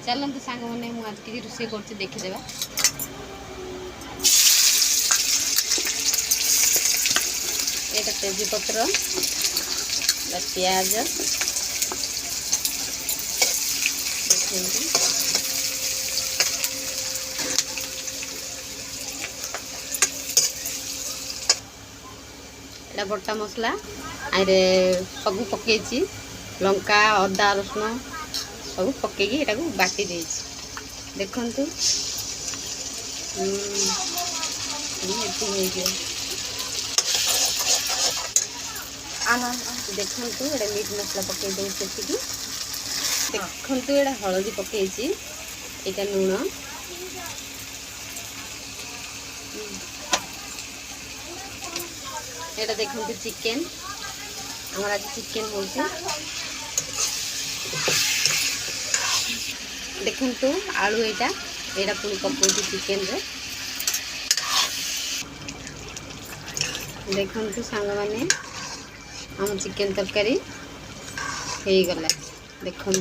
चलते सांग मैंने मुझे आज कि रोषे कर देखीदेवा। ये तेजपत्र प्याज बटा मसला आरे सब पकई लंका अदा रसुण सब पकईकी ये बाटी दे देखु देखु ये मीट मसला पकई दे देखु ये हलदी पकई यहाँ लुण ये देखु चिकेन आम आज चिकेन हो देखु आलू यहाँ पुणी पकड़ चिकेन रे देखु सांग मैंने आम चिकेन तरकारी हो गला देखु।